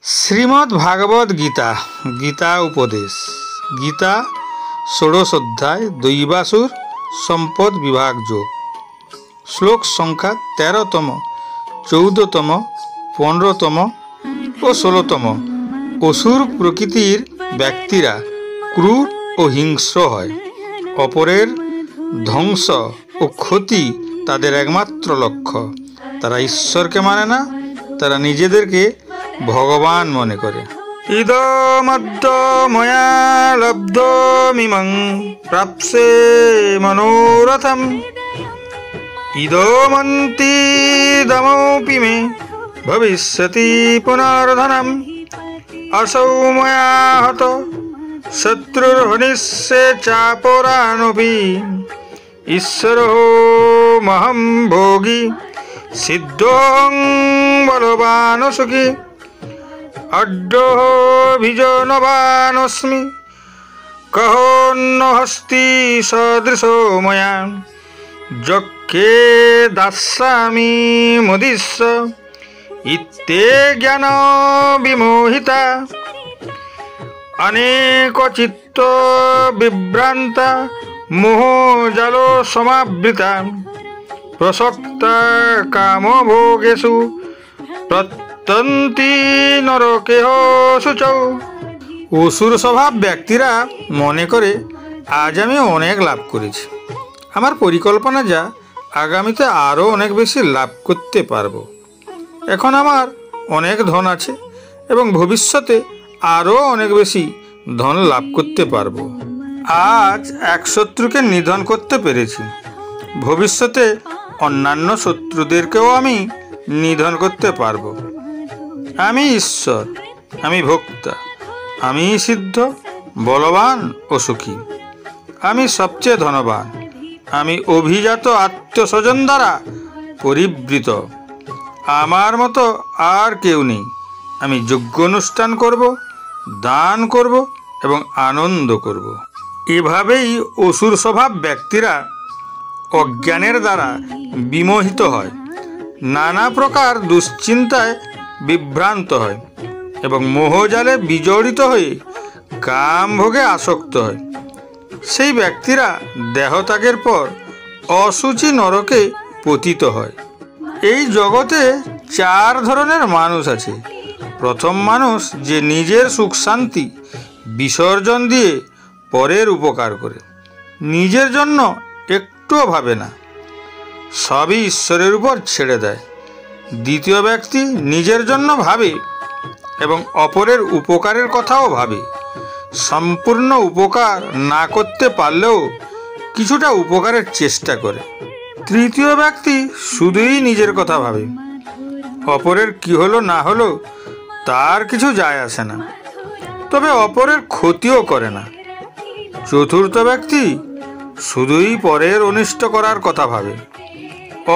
শ্রীমদ্ ভাগবত গীতা গীতা উপদেশ গীতা ষোড়শ অধ্যায় দৈবাসুর সম্পদ বিভাগ যোগ শ্লোক সংখ্যা ১৩তম ১৪তম ১৫তম ও ১৬তম। অসুর প্রকৃতির ব্যক্তিরা ক্রূর ও হিংস্র হয়। অপরের ধ্বংস ও ক্ষতি তাদের একমাত্র লক্ষ্য। তারা ঈশ্বরকে মানে না, তারা নিজেদেরকে ভগবান মনে করে। ইদমদ্য ময়া লব্ধমিমং প্রাপ্সে মনোরথম ইদমন্তি দমৌপি মে ভবিষ্যতি পুনর্ধনম আসৌ ময়া হত শত্রুর্হনিষ্যে চাপরানপি ঈশ্বরো মহং ভোগী সিদ্ধং বলবান সুখী অড্ডোভিজনবানস্মি কহোন্ন হস্তি সদৃশো ময়া যক্ষে দাস্যামি মুদিস্য ইত্যে জ্ঞান বিমোহিতা অনেক চিত্ত বিভ্রান্তা মোহজাল সমাবৃতা প্রসক্তা কামভোগেষু প্রত্যন্তি নরকেহ শুচৌ। অসুর স্বভাব ব্যক্তিরা মনে করে আজ আমি অনেক লাভ করেছি, আমার পরিকল্পনা যা আগামীতে আরও অনেক বেশি লাভ করতে পারবো। এখন আমার অনেক ধন আছে এবং ভবিষ্যতে আরও অনেক বেশি ধন লাভ করতে পারবো। আজ এক শত্রুকে নিধন করতে পেরেছি, ভবিষ্যতে অন্যান্য শত্রুদেরকেও আমি নিধন করতে পারবো। আমি ঈশ্বর, আমি ভোক্তা, আমি সিদ্ধ, বলবান ও সুখী, আমি সবচেয়ে ধনবান, আমি অভিজাত আত্মস্বজন দ্বারা পরিবৃত, আমার মতো আর কেউ নেই। আমি যজ্ঞ অনুষ্ঠান করব, দান করব এবং আনন্দ করব। এভাবেই অসুর স্বভাব ব্যক্তিরা অজ্ঞানের দ্বারা বিমোহিত হয়, নানা প্রকার দুশ্চিন্তায় বিভ্রান্ত হয় এবং মোহজালে বিজড়িত হয়ে কামভোগে আসক্ত হয়। সেই ব্যক্তিরা দেহত্যাগের পর অশুচি নরকে পতিত হয়। এই জগতে চার ধরনের মানুষ আছে। প্রথম মানুষ যে নিজের সুখ শান্তি বিসর্জন দিয়ে পরের উপকার করে, নিজের জন্য একটুও ভাবে না, সবই ঈশ্বরের উপর ছেড়ে দেয়। দ্বিতীয় ব্যক্তি নিজের জন্য ভাবে এবং অপরের উপকারের কথাও ভাবে, সম্পূর্ণ উপকার না করতে পারলেও কিছুটা উপকারের চেষ্টা করে। তৃতীয় ব্যক্তি শুধুই নিজের কথা ভাবে, অপরের কি হলো না হলো তার কিছু যায় আসে না, তবে অপরের ক্ষতিও করে না। চতুর্থ ব্যক্তি শুধুই পরের অনিষ্ট করার কথা ভাবে,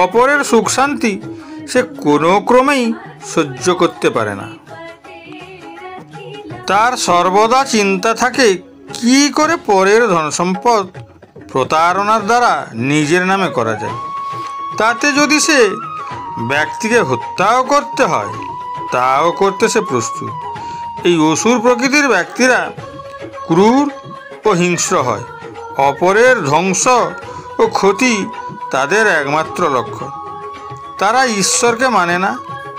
অপরের সুখ শান্তি সে কোনো ক্রমেই সহ্য করতে পারে না। তার সর্বদা চিন্তা থাকে কি করে পরের ধনসম্পদ প্রতারণার দ্বারা নিজের নামে করা যায়, তাতে যদি সে ব্যক্তিকে হত্যাও করতে হয় তাও করতে সে প্রস্তুত। এই অসুর প্রকৃতির ব্যক্তিরা ক্রূর ও হিংস্র হয়। অপরের ধ্বংস ও ক্ষতি তাদের একমাত্র লক্ষ্য। তারা ঈশ্বরকে মানে না,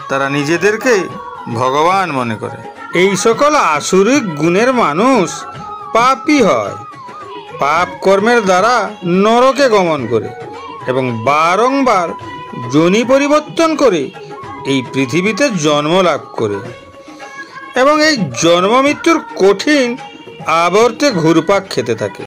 তারা নিজেদেরকে ভগবান মনে করে। এই সকল আসুরিক গুণের মানুষ পাপী হয়, পাপ কর্মের দ্বারা নরকে গমন করে এবং বারংবার যোনি পরিবর্তন করে এই পৃথিবীতে জন্ম লাভ করে এবং এই জন্ম মৃত্যুর কঠিন আবর্তে ঘুরপাক খেতে থাকে।